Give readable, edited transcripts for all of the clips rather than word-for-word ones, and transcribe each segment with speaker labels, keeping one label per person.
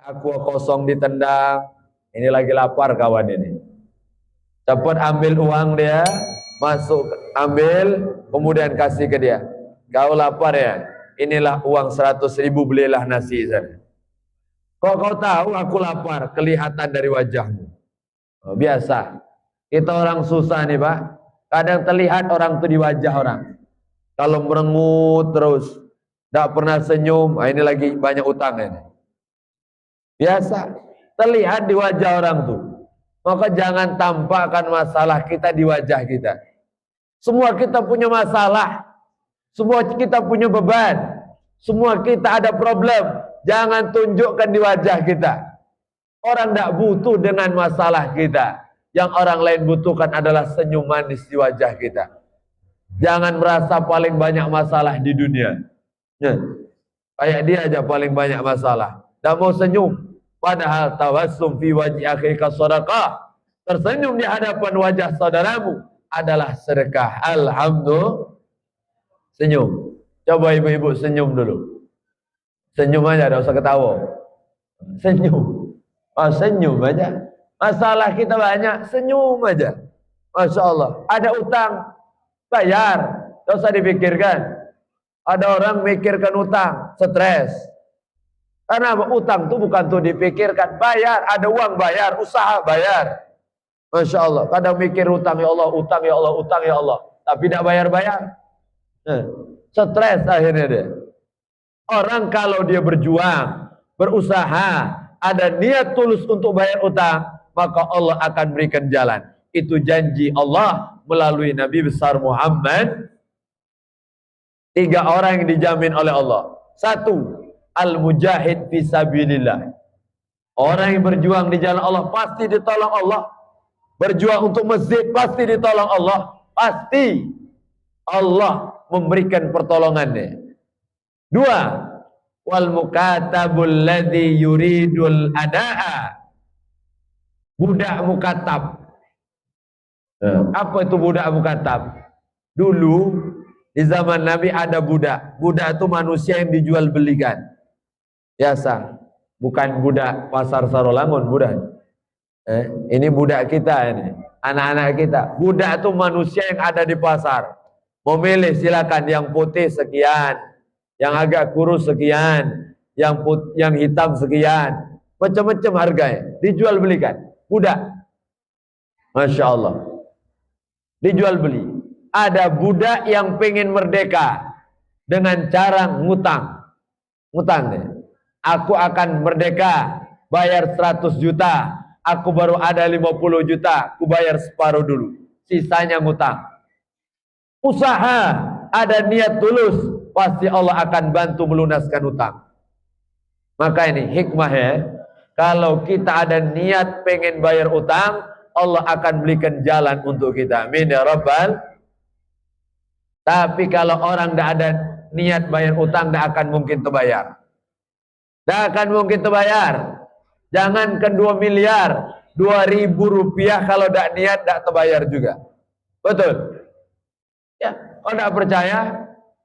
Speaker 1: Aku kosong ditendang, ini lagi lapar kawan ini. Cepat ambil uang dia, masuk, ambil, kemudian kasih ke dia. Kau lapar ya? Inilah uang 100.000, belilah nasi sana. Kok kau tahu aku lapar? Kelihatan dari wajahmu. Oh, biasa. Kita orang susah nih Pak. Kadang terlihat orang itu di wajah orang. Kalau merengut terus, tidak pernah senyum, nah ini lagi banyak utang ini. Biasa, terlihat di wajah orang tuh. Maka jangan tampakkan masalah kita di wajah kita. Semua kita punya masalah. Semua kita punya beban. Semua kita ada problem. Jangan tunjukkan di wajah kita. Orang tidak butuh dengan masalah kita. Yang orang lain butuhkan adalah senyum manis di wajah kita. Jangan merasa paling banyak masalah di dunia. Kayak dia aja paling banyak masalah. Tidak mau senyum. Padahal tawassum fi wajhi akhika sadaqah. Tersenyum di hadapan wajah saudaramu adalah sedekah. Alhamdulillah. Senyum. Coba ibu-ibu senyum dulu. Senyum aja, tidak usah ketawa. Senyum. Oh, senyum aja. Masalah kita banyak, senyum aja. Masya Allah. Ada utang, bayar. Tidak usah dipikirkan. Ada orang mikirkan utang, stres. Karena utang itu bukan tuh dipikirkan, bayar, ada uang bayar, usaha bayar. Masya Allah, kadang mikir utang ya Allah, utang ya Allah, utang ya Allah, tapi tidak bayar-bayar. Stres akhirnya dia. Orang kalau dia berjuang, berusaha, ada niat tulus untuk bayar utang, maka Allah akan berikan jalan. Itu janji Allah melalui Nabi besar Muhammad. 3 orang yang dijamin oleh Allah. 1, al-mujahid fisabilillah. Orang yang berjuang di jalan Allah pasti ditolong Allah. Berjuang untuk masjid pasti ditolong Allah. Pasti Allah memberikan pertolongannya. 2, wal mukatabul ladzi yuridul adaa. Budak mukatab. Apa itu budak mukatab? Dulu di zaman Nabi ada budak. Budak itu manusia yang dijual belikan. Biasa, bukan budak pasar Sarolangun, budak. Ini budak kita ini, anak-anak kita. Budak itu manusia yang ada di pasar. Mau milih silakan, yang putih sekian, yang agak kurus sekian, yang hitam sekian, macam-macam harganya. Dijual belikan, budak. Masya Allah, dijual beli. Ada budak yang pengen merdeka dengan cara ngutang. Ngutang nih. Aku akan merdeka, bayar 100 juta. Aku baru ada 50 juta, aku bayar separuh dulu. Sisanya ngutang. Usaha, ada niat tulus, pasti Allah akan bantu melunaskan utang. Maka ini hikmahnya, kalau kita ada niat pengen bayar utang, Allah akan berikan jalan untuk kita. Amin ya Rabbal. Tapi kalau orang tidak ada niat bayar utang, tidak akan mungkin terbayar. Tidak akan mungkin terbayar. Jangankan 2 miliar, 2.000 rupiah kalau tidak niat, tidak terbayar juga. Betul? Ya, kalau tidak percaya,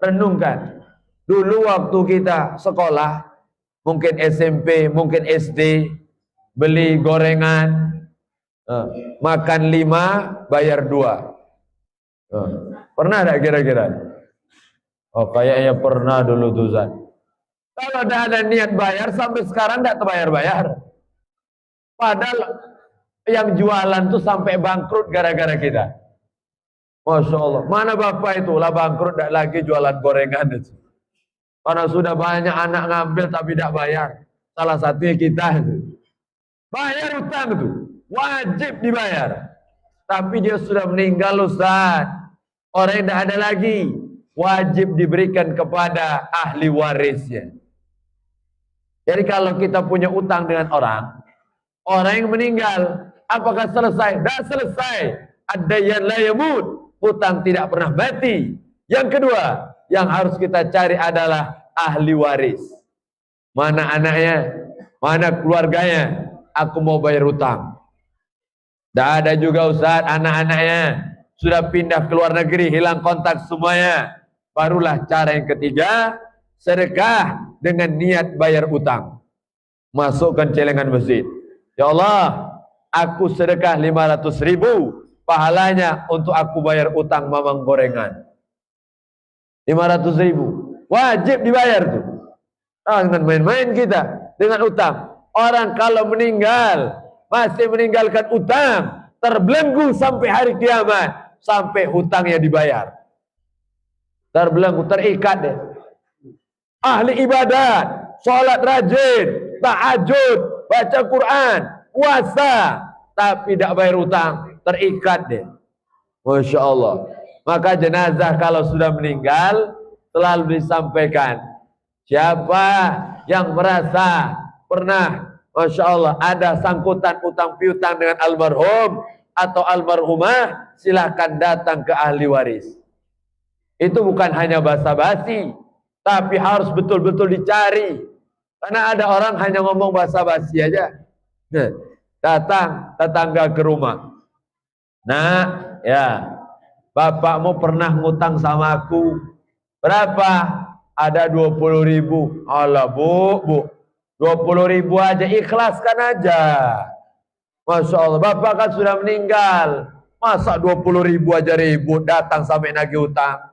Speaker 1: renungkan. Dulu waktu kita sekolah, mungkin SMP, mungkin SD, beli gorengan, makan 5, bayar 2. Pernah tidak kira-kira? Oh, kayaknya pernah dulu tuh Zat. Kalau tidak ada niat bayar, sampai sekarang tidak terbayar-bayar. Padahal yang jualan tuh sampai bangkrut gara-gara kita. Masya Allah. Mana bapak itu lah bangkrut, tidak lagi jualan gorengan itu. Karena sudah banyak anak ngambil tapi tidak bayar. Salah satunya kita itu. Bayar utang itu, wajib dibayar. Tapi dia sudah meninggal Ustaz. Orang yang tidak ada lagi, wajib diberikan kepada ahli warisnya. Jadi kalau kita punya utang dengan orang yang meninggal, apakah selesai? Tidak selesai. Ad-dayyan la yamut. Hutang tidak pernah mati. Yang kedua, yang harus kita cari adalah ahli waris. Mana anaknya? Mana keluarganya? Aku mau bayar hutang. Tidak ada juga Ustaz, anak-anaknya sudah pindah ke luar negeri, hilang kontak semuanya. Barulah cara yang ketiga, sedekah dengan niat bayar utang. masukkan celengan masjid. Ya Allah, aku sedekah 500.000, pahalanya untuk aku bayar utang mamang gorengan. 500.000 wajib dibayar tuh. Jangan main-main kita dengan utang. Orang kalau meninggal masih meninggalkan utang, terbelenggu sampai hari kiamat, sampai hutangnya dibayar. Terbelenggu, terikat deh. Ahli ibadat, sholat rajin, tahajud, baca Quran, puasa, tapi tidak bayar utang, terikat deh. Masya Allah. Maka jenazah kalau sudah meninggal selalu disampaikan, siapa yang merasa pernah, Masya Allah, ada sangkutan utang piutang dengan almarhum atau almarhumah, silahkan datang ke ahli waris. Itu bukan hanya basa-basi, tapi harus betul-betul dicari. Karena ada orang hanya ngomong basa-basi aja. Datang tetangga ke rumah. Nah, ya, bapakmu pernah ngutang sama aku. Berapa? Ada 20.000. Allah bu, 20.000 aja, ikhlaskan aja. Masya Allah, bapak kan sudah meninggal. Masa 20.000 aja ribut, datang sampai nagih utang.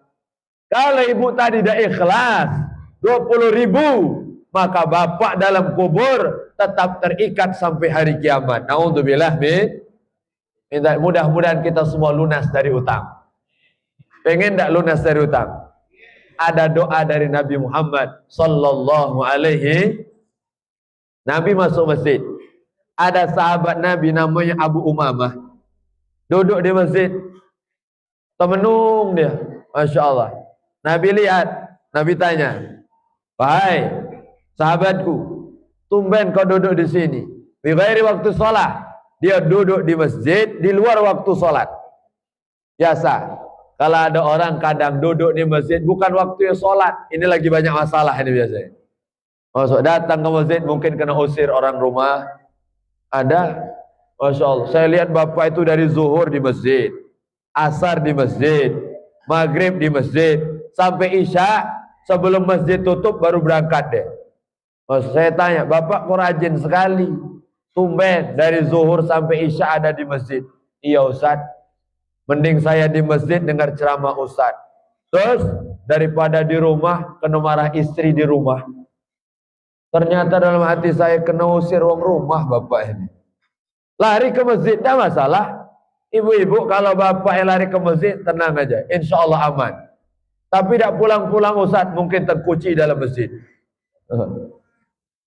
Speaker 1: Kalau ibu tadi tidak ikhlas 20.000, maka bapak dalam kubur tetap terikat sampai hari kiamat. Na'udzubillah min. Mudah-mudahan kita semua lunas dari utang. Pengen tidak lunas dari utang? Ada doa dari Nabi Muhammad sallallahu alaihi. Nabi masuk masjid. Ada sahabat Nabi namanya Abu Umamah. Duduk di masjid. Temenung dia. Masya Allah. Nabi lihat. Nabi tanya, wahai sahabatku, tumben kau duduk di sini. Di ghairi waktu sholat. Dia duduk di masjid di luar waktu sholat. Biasa. Kalau ada orang kadang duduk di masjid bukan waktunya sholat. Ini lagi banyak masalah ini biasanya. Masuk datang ke masjid mungkin kena usir orang rumah. Ada. Masya Allah. Saya lihat bapak itu dari zuhur di masjid, asar di masjid, maghrib di masjid, sampai isya sebelum masjid tutup baru berangkat deh. Saya tanya, bapak kok rajin sekali? Tumben dari zuhur sampai isya ada di masjid. Iya Ustaz, mending saya di masjid dengar ceramah Ustaz. Terus daripada di rumah kena marah istri di rumah. Ternyata dalam hati saya kena usir orang rumah bapak ini. Lari ke masjid tidak masalah. Ibu-ibu kalau bapak yang lari ke masjid tenang aja, insya Allah aman. Tapi tidak pulang-pulang Ustaz, mungkin terkunci dalam masjid.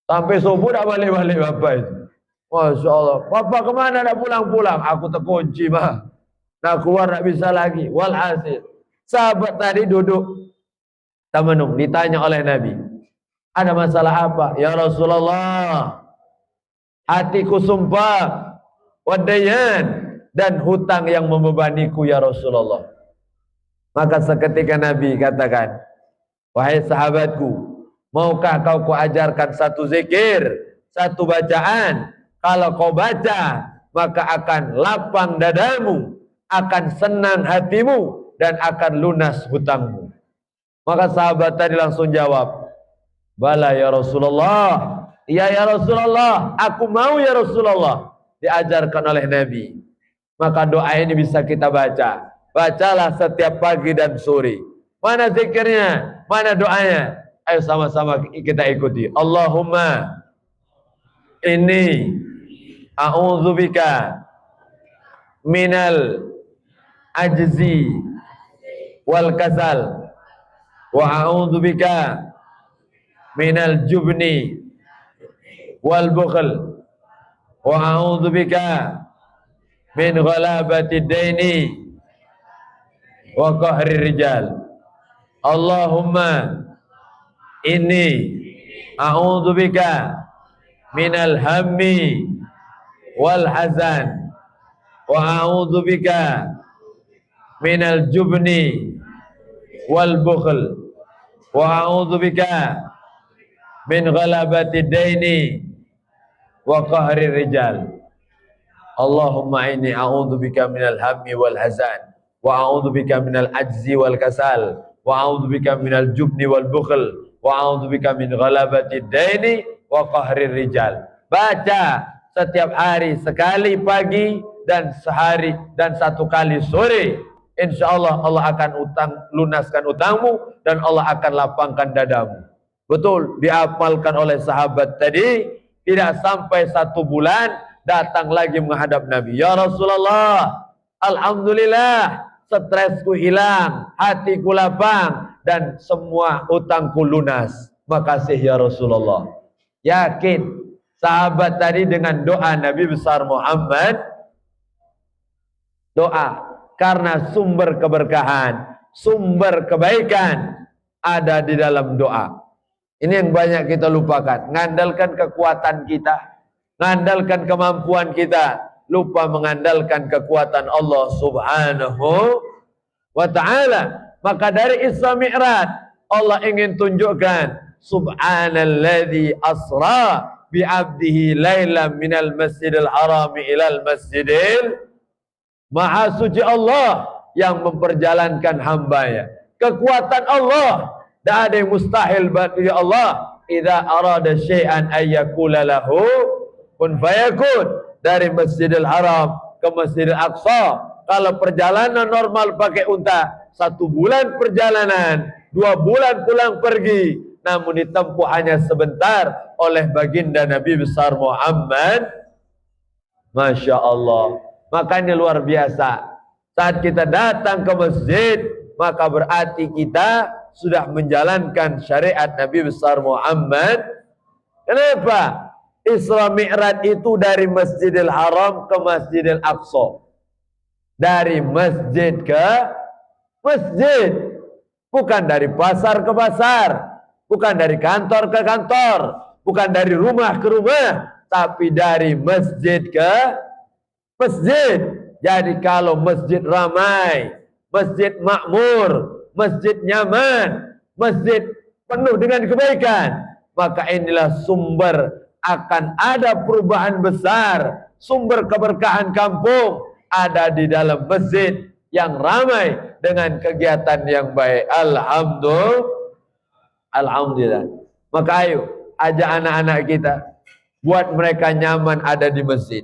Speaker 1: Sampai subuh tidak balik-balik bapak itu. Masya Allah, bapak kemana nak pulang-pulang? Aku terkunci mah. Nak keluar tak bisa lagi. Walhasil, sahabat tadi duduk temenung, ditanya oleh Nabi, ada masalah apa? Ya Rasulullah, hatiku sumpah, wadayan, dan hutang yang membebaniku ya Rasulullah. Maka seketika Nabi katakan, wahai sahabatku, maukah kau kuajarkan satu zikir, satu bacaan? Kalau kau baca, maka akan lapang dadamu, akan senang hatimu, dan akan lunas hutangmu. Maka sahabat tadi langsung jawab, bala ya Rasulullah. Iya ya Rasulullah, aku mau ya Rasulullah. Diajarkan oleh Nabi. Maka doa ini bisa kita baca. Bacalah setiap pagi dan sore. Mana zikirnya? Mana doanya? Ayo sama-sama kita ikuti. Allahumma inni a'udzubika minal ajzi wal kasal wa a'udzubika minal jubni wal bukhl wa a'udzubika min ghalabati daini wa qahri rijal. Allahumma inni a'udzubika minal hammi wal hazan wa a'udzubika minal jubni wal bukhl wa a'udzubika min ghalabati daini wa qahri rijal. Allahumma inni a'udzubika minal hammi wal hazan wa a'udzubika minal ajzi wal kasal wa a'udzubika minal jubni wal bukhl wa a'udzubika min ghalabati daini wa qahrir rijal. Baca setiap hari sekali pagi dan sehari dan satu kali sore. Insyaallah Allah akan lunaskan utangmu dan Allah akan lapangkan dadamu. Betul, diapalkan oleh sahabat tadi. Tidak sampai 1 bulan datang lagi menghadap Nabi. Ya Rasulullah, alhamdulillah, stresku hilang, hatiku lapang, dan semua utangku lunas. Makasih ya Rasulullah. Yakin sahabat tadi dengan doa Nabi besar Muhammad, doa karena sumber keberkahan, sumber kebaikan ada di dalam doa. Ini yang banyak kita lupakan. Mengandalkan kekuatan kita, mengandalkan kemampuan kita, lupa mengandalkan kekuatan Allah Subhanahu wa ta'ala. Maka dari Isra Mi'raj Allah ingin tunjukkan subhanalladzi asra bi'abdihi lailan minal masjidil harami ilal masjidil. Maha suci Allah yang memperjalankan hambanya. Kekuatan Allah, tidak ada yang mustahil bagi Allah. Idza arada syai'an ayyakula lahu kun fayakun. Dari Masjidil Haram ke Masjidil Aqsa, kalau perjalanan normal pakai unta, 1 bulan perjalanan, 2 bulan pulang pergi, namun ditempuh hanya sebentar oleh baginda Nabi besar Muhammad. Masya Allah. Makanya luar biasa. Saat kita datang ke masjid, maka berarti kita sudah menjalankan syariat Nabi besar Muhammad. Kenapa? Isra Mi'raj itu dari Masjidil Haram ke Masjidil Aqsa. Dari masjid ke masjid. Bukan dari pasar ke pasar. Bukan dari kantor ke kantor. Bukan dari rumah ke rumah. Tapi dari masjid ke masjid. Jadi kalau masjid ramai, masjid makmur, masjid nyaman, masjid penuh dengan kebaikan, maka inilah sumber akan ada perubahan besar. Sumber keberkahan kampung ada di dalam masjid yang ramai dengan kegiatan yang baik. Alhamdulillah. Maka ayo ajak anak-anak kita, buat mereka nyaman ada di masjid.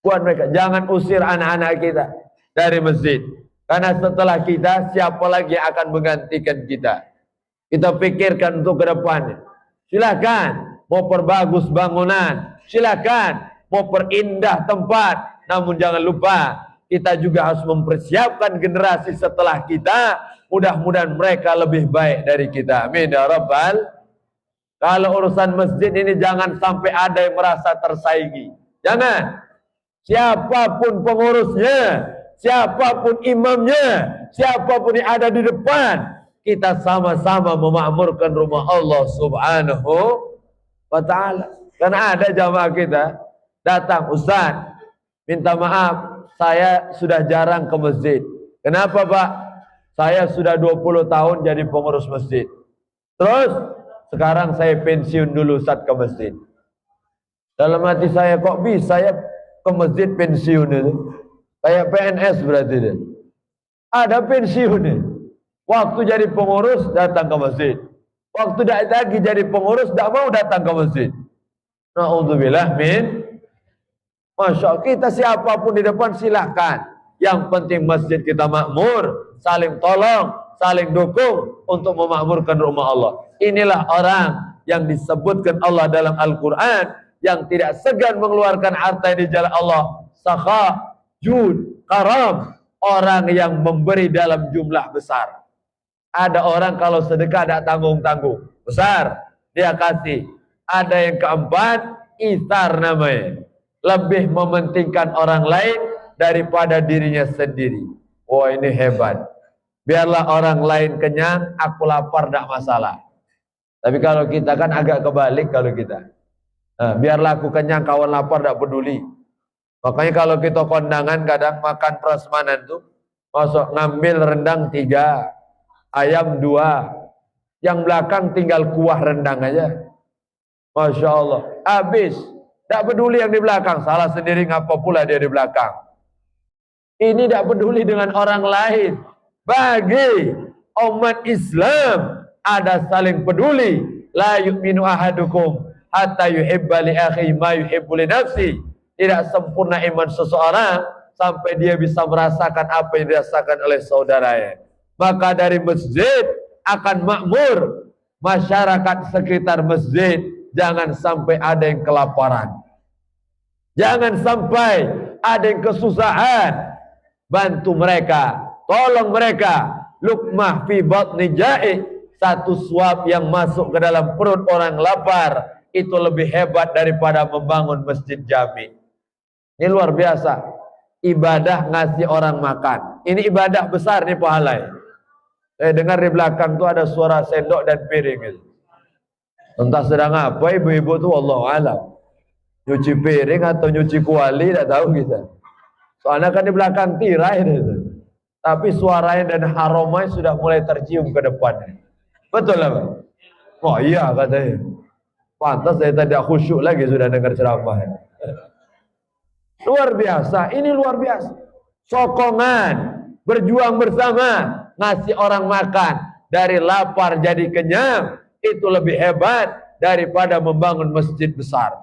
Speaker 1: Buat mereka, jangan usir anak-anak kita dari masjid. Karena setelah kita, siapa lagi yang akan menggantikan kita? Kita pikirkan untuk ke depannya. Silakan mau perbagus bangunan, silakan mau perindah tempat, namun jangan lupa kita juga harus mempersiapkan generasi setelah kita. Mudah-mudahan mereka lebih baik dari kita. Amin ya Rabbal. Kalau urusan masjid ini jangan sampai ada yang merasa tersaingi. Jangan. Siapapun pengurusnya, siapapun imamnya, siapapun yang ada di depan, kita sama-sama memakmurkan rumah Allah Subhanahu wa ta'ala. Karena ada jamaah kita datang, Ustaz, minta maaf, saya sudah jarang ke masjid. Kenapa Pak? Saya sudah 20 tahun jadi pengurus masjid. Terus sekarang saya pensiun dulu Ustaz ke masjid. Dalam hati saya, kok bisa ya ke masjid pensiun itu? Kayak PNS berarti dia. Ada pensiunnya. Waktu jadi pengurus datang ke masjid. Waktu lagi jadi pengurus tidak mau datang ke masjid. Na'udzubillah min. Masya Allah, kita siapapun di depan silahkan. Yang penting masjid kita makmur, saling tolong, saling dukung untuk memakmurkan rumah Allah. Inilah orang yang disebutkan Allah dalam Al-Quran, yang tidak segan mengeluarkan harta di jalan Allah. Sakha, jud, karam. Orang yang memberi dalam jumlah besar. Ada orang kalau sedekah tidak tanggung-tanggung. Besar, dia kasih. Ada yang keempat, ithar namanya. Lebih mementingkan orang lain daripada dirinya sendiri. Wah, ini hebat. Biarlah orang lain kenyang, aku lapar tidak masalah. Tapi kalau kita kan agak kebalik kalau kita. Nah, biarlah aku kenyang, kawan lapar tidak peduli. Makanya kalau kita kondangan kadang makan prasmanan tuh, masuk ngambil rendang 3, ayam 2, yang belakang tinggal kuah rendang aja. Masya Allah, habis. Tak peduli yang di belakang, salah sendiri ngapa pula dia di belakang. Ini tak peduli dengan orang lain. Bagi umat Islam ada saling peduli. La yu'minu ahadukum hatta yuhibba li akhi ma yuhibbu li nafsi. Tidak sempurna iman seseorang sampai dia bisa merasakan apa yang dirasakan oleh saudaranya. Maka dari masjid akan makmur, masyarakat sekitar masjid jangan sampai ada yang kelaparan, jangan sampai ada yang kesusahan. Bantu mereka, tolong mereka. Luqmah fi batni ja'i, satu suap yang masuk ke dalam perut orang lapar itu lebih hebat daripada membangun masjid jami. Ini luar biasa. Ibadah ngasih orang makan, ini ibadah besar nih pahalanya. Saya dengar di belakang tuh ada suara sendok dan piring gitu. Entah sedang apa ibu-ibu tuh, wallahu alam. Nyuci piring atau nyuci kuali, tidak tahu kita. Soalnya kan di belakang tirai itu. Tapi suaranya dan aromanya sudah mulai tercium ke depannya. Betul lah, Pak? Oh iya katanya. Pantas saya tidak khusyuk lagi sudah dengar ceramah. Luar biasa, ini luar biasa. Sokongan, berjuang bersama, ngasih orang makan, dari lapar jadi kenyang, itu lebih hebat daripada membangun masjid besar.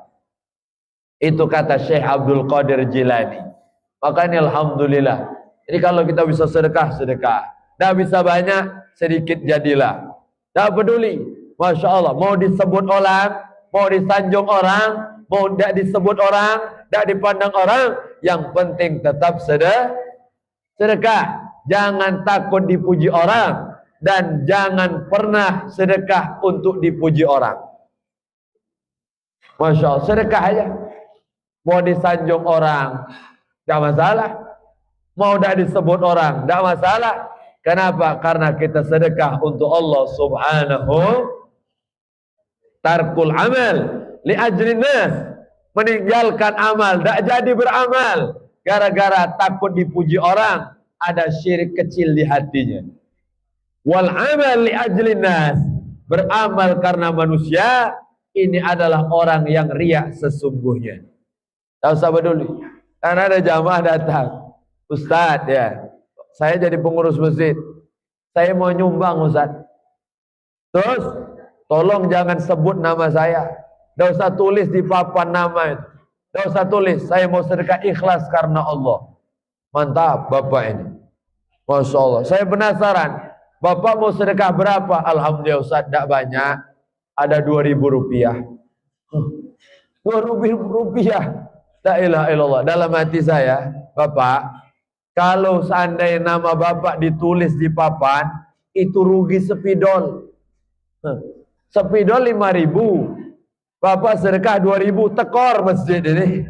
Speaker 1: Itu kata Syekh Abdul Qadir Jilani. Makanya alhamdulillah. Jadi kalau kita bisa sedekah, sedekah. Tidak bisa banyak, sedikit jadilah. Tidak peduli. Masya Allah, mau disebut orang, mau disanjung orang, mau tidak disebut orang, tidak dipandang orang, yang penting tetap sedekah. Jangan takut dipuji orang, dan jangan pernah sedekah untuk dipuji orang. Masya Allah, sedekah aja. Mau disanjung orang, tidak masalah. Mau tidak disebut orang, tidak masalah. Kenapa? Karena kita sedekah untuk Allah subhanahu. Tarkul amal li ajrin nas, meninggalkan amal, tidak jadi beramal gara-gara takut dipuji orang, ada syirik kecil di hatinya. Wal amal li ajlin nas, beramal karena manusia, ini adalah orang yang riak sesungguhnya. Tak usah peduli. Karena ada jamaah datang, Ustaz ya, saya jadi pengurus masjid, saya mau nyumbang Ustaz. Terus tolong jangan sebut nama saya, tidak usah tulis di papan nama itu, tidak usah tulis, saya mau sedekah ikhlas karena Allah. Mantap Bapak ini, Masya Allah. Saya penasaran, Bapak mau sedekah berapa? Alhamdulillah Ustaz, tidak banyak, ada 2.000 rupiah. 2.000 rupiah. La ilaha illallah. Dalam hati saya, Bapak, kalau seandainya nama Bapak ditulis di papan, itu rugi sepidol. Sepidol 5.000, Bapak sedekah 2.000, tekor masjid ini.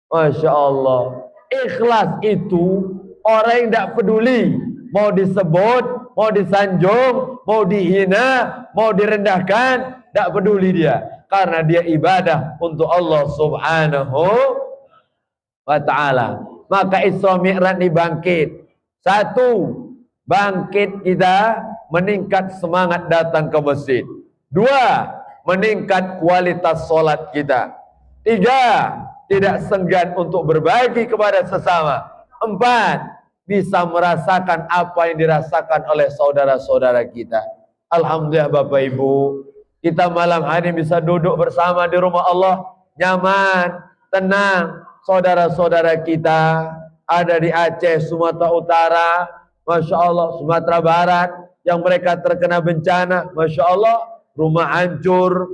Speaker 1: Masya Allah. Ikhlas itu orang yang tidak peduli mau disebut, mau disanjung, mau dihina, mau direndahkan, tidak peduli dia, karena dia ibadah untuk Allah subhanahu wa ta'ala. Maka Isra Mi'raj dibangkit. Satu, bangkit kita, meningkat semangat datang ke masjid. Dua, meningkat kualitas solat kita. Tiga, tidak senggan untuk berbagi kepada sesama. Empat, bisa merasakan apa yang dirasakan oleh saudara-saudara kita. Alhamdulillah Bapak Ibu, kita malam hari bisa duduk bersama di rumah Allah, nyaman, tenang. Saudara-saudara kita ada di Aceh, Sumatera Utara, Masya Allah, Sumatera Barat, yang mereka terkena bencana, Masya Allah, rumah hancur,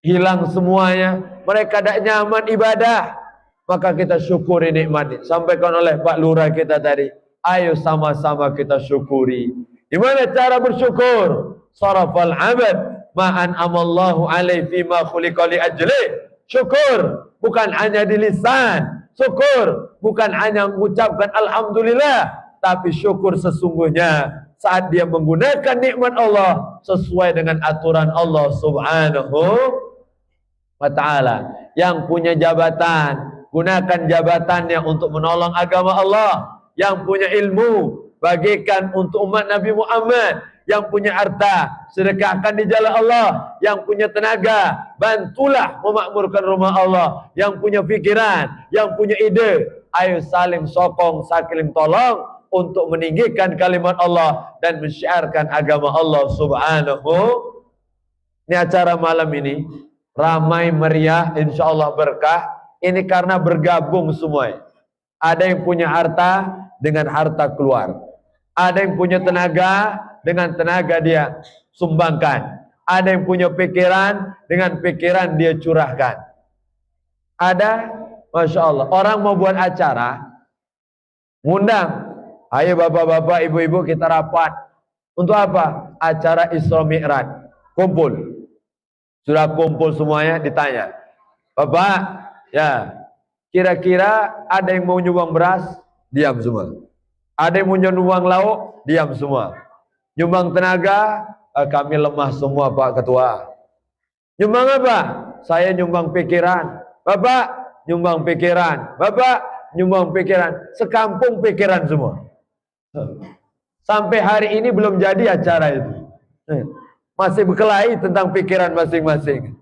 Speaker 1: hilang semuanya, mereka tidak nyaman ibadah, maka kita syukuri nikmat. Sampaikan oleh Pak Lurah kita tadi, ayo sama-sama kita syukuri. Gimana cara bersyukur? Sarafal abad ma'an amallahu alaihi fima khuliqa li ajli. Syukur bukan hanya di lisan, syukur bukan hanya mengucapkan alhamdulillah, tapi syukur sesungguhnya saat dia menggunakan nikmat Allah sesuai dengan aturan Allah subhanahu wa ta'ala. Yang punya jabatan, gunakan jabatannya untuk menolong agama Allah. Yang punya ilmu, bagikan untuk umat Nabi Muhammad. Yang punya harta, sedekahkan di jalan Allah. Yang punya tenaga, bantulah memakmurkan rumah Allah. Yang punya pikiran, yang punya ide, ayo saling sokong, saling tolong untuk meninggikan kalimat Allah dan mensyiarkan agama Allah subhanahu Ini acara malam ini ramai meriah, insya Allah berkah. Ini karena bergabung semua. Ada yang punya harta dengan harta keluar. Ada yang punya tenaga dengan tenaga dia sumbangkan. Ada yang punya pikiran dengan pikiran dia curahkan. Ada, Masya Allah, orang mau buat acara, ngundang, ayo bapak-bapak, ibu-ibu kita rapat. Untuk apa? Acara Isra Mi'raj. Kumpul. Sudah kumpul semuanya, ditanya, Bapak, ya, kira-kira ada yang mau nyumbang beras? Diam semua. Ada yang mau nyumbang lauk? Diam semua. Nyumbang tenaga? Kami lemah semua Pak Ketua. Nyumbang apa? Saya nyumbang pikiran. Bapak, nyumbang pikiran. Bapak, nyumbang pikiran. Sekampung pikiran semua. Sampai hari ini belum jadi acara itu. Masih berkelahi tentang pikiran masing-masing.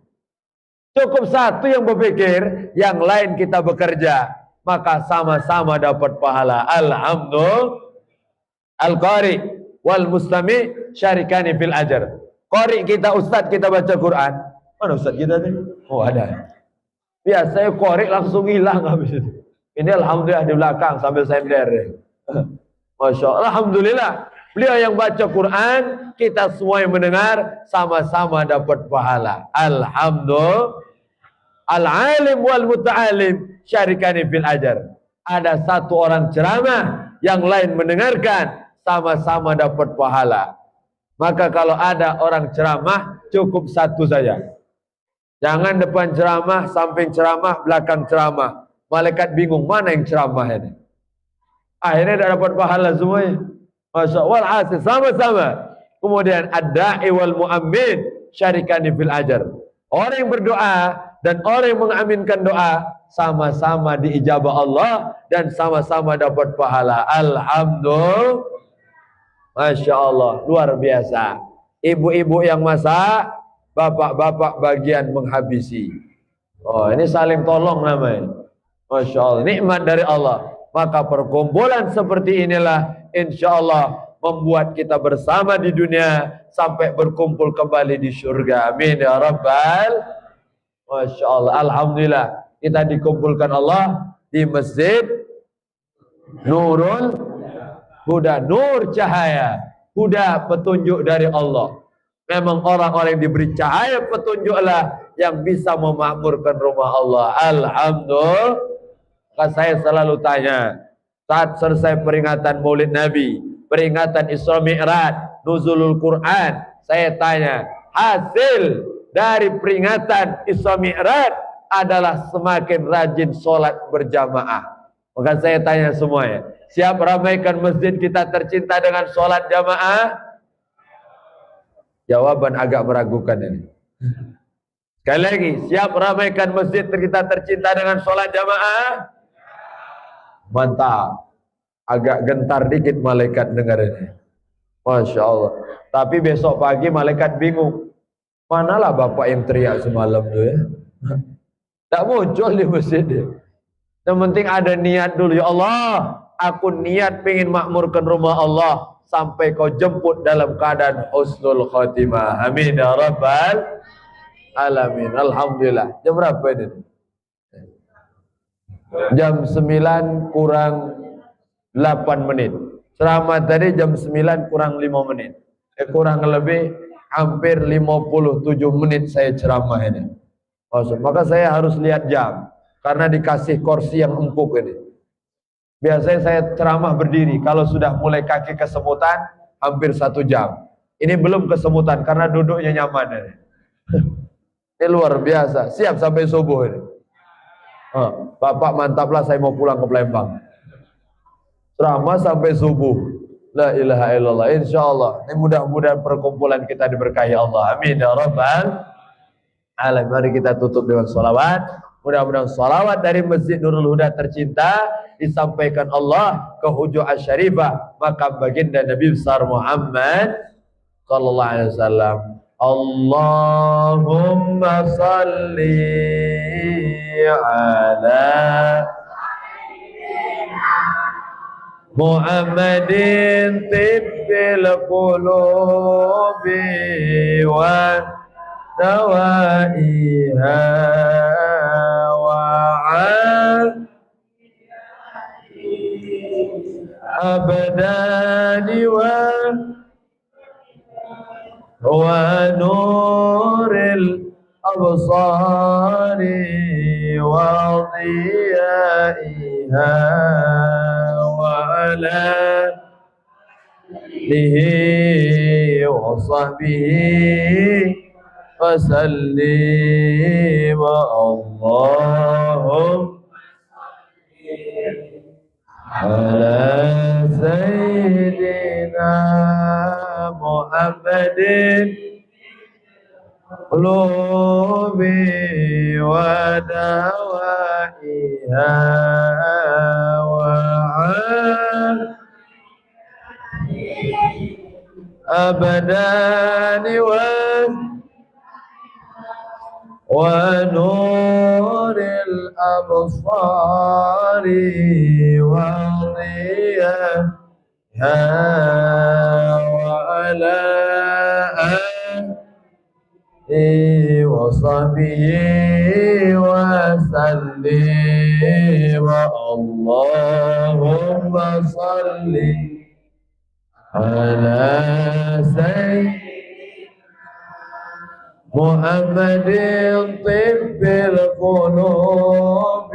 Speaker 1: Cukup satu yang berpikir, yang lain kita bekerja, maka sama-sama dapat pahala. Alhamdulillah. Al-Qari wal Mustami syarikani fil ajar. Qari kita, ustaz kita baca Quran. Mana ustaz kita nih? Oh ada. Biasanya qari langsung hilang habis itu. Ini alhamdulillah di belakang sambil sender. Masya Allah, alhamdulillah. Beliau yang baca Quran, kita semua yang mendengar, sama-sama dapat pahala. Alhamdulillah. Al-alim wal muta'alim syarikani fil ajar. Ada satu orang ceramah, yang lain mendengarkan, sama-sama dapat pahala. Maka kalau ada orang ceramah, cukup satu saja. Jangan depan ceramah, samping ceramah, belakang ceramah. Malaikat bingung, mana yang ceramah ini? Akhirnya dah dapat pahala semuanya. Masya Allah, sama-sama. Kemudian ad-da'i wal mu'ammin syarikani fil ajar. Orang yang berdoa dan orang yang mengaminkan doa, sama-sama diijabah Allah dan sama-sama dapat pahala. Alhamdulillah. Masya Allah, luar biasa. Ibu-ibu yang masak, bapak-bapak bagian menghabisi. Oh, ini saling tolong namanya. Masya Allah, nikmat dari Allah. Maka perkumpulan seperti inilah insya Allah membuat kita bersama di dunia sampai berkumpul kembali di surga. Amin ya Rabbal. Masya Allah, alhamdulillah kita dikumpulkan Allah di masjid Nurul Huda, nur cahaya, huda petunjuk dari Allah. Memang orang-orang yang diberi cahaya petunjuklah yang bisa memakmurkan rumah Allah. Alhamdulillah. Saya selalu tanya, saat selesai peringatan Maulid Nabi, peringatan Isra Mi'raj, nuzulul Quran, saya tanya, hasil dari peringatan Isra Mi'raj adalah semakin rajin sholat berjamaah. Maka saya tanya semuanya, siap ramaikan masjid kita tercinta dengan sholat jamaah? Jawaban agak meragukan ini. Sekali lagi, siap ramaikan masjid kita tercinta dengan sholat jamaah? Mantap. Agak gentar dikit malaikat dengar ini. Masya Allah. Tapi besok pagi malaikat bingung. Manalah bapak yang teriak semalam tu ya? Tak muncul di masjid dia. Yang penting ada niat dulu. Ya Allah, aku niat pengen makmurkan rumah Allah sampai kau jemput dalam keadaan husnul khatimah. Amin ya Rabbal alamin. Alhamdulillah. Jam berapa ini? Jam 9 kurang 8 menit. Ceramah tadi jam 9 kurang 5 menit. Kurang lebih hampir 57 menit saya ceramah ini. Maka saya harus lihat jam. Karena dikasih kursi yang empuk ini. Biasanya saya ceramah berdiri. Kalau sudah mulai kaki kesemutan, hampir 1 jam. Ini belum kesemutan karena duduknya nyaman ini. Ini luar biasa. Siap sampai subuh ini. Bapak mantaplah, saya mau pulang ke Palembang. Ceramah sampai subuh. La ilaha illallah. Insyaallah. Ini mudah-mudahan perkumpulan kita diberkahi Allah. Amin ya Rabbal alamin. Mari kita tutup dengan salawat. Mudah-mudahan salawat dari Masjid Nurul Huda tercinta disampaikan Allah ke hujur asy-syarifah makam baginda Nabi besar Muhammad sallallahu alaihi wasallam. Allahumma salli ala Muhammadin tibbil qulubi wa دوائها وعافية أبدان ونور الأبصار وضيائها وعلى آله وصحبه وسلم اللهم على سيدنا محمد قلوب ودوائها أبدان ونور الأبصار وضيائها وعلى آله وصحبه وسلم اللهم صل على سيدنا محمد طب القلوب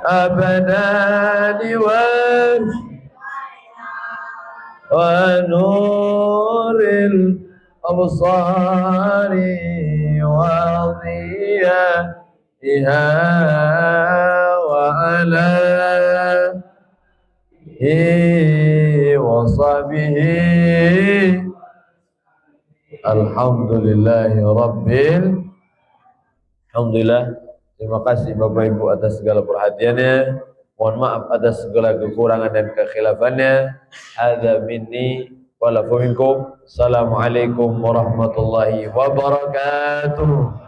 Speaker 1: أبدان ونور الأبصار وضيائها وعلى آله وصحبه Alhamdulillah. Terima kasih Bapak Ibu atas segala perhatiannya. Mohon maaf atas segala kekurangan dan kekhilafannya. Hadza minni wa lakum minkum. Assalamualaikum warahmatullahi wabarakatuh.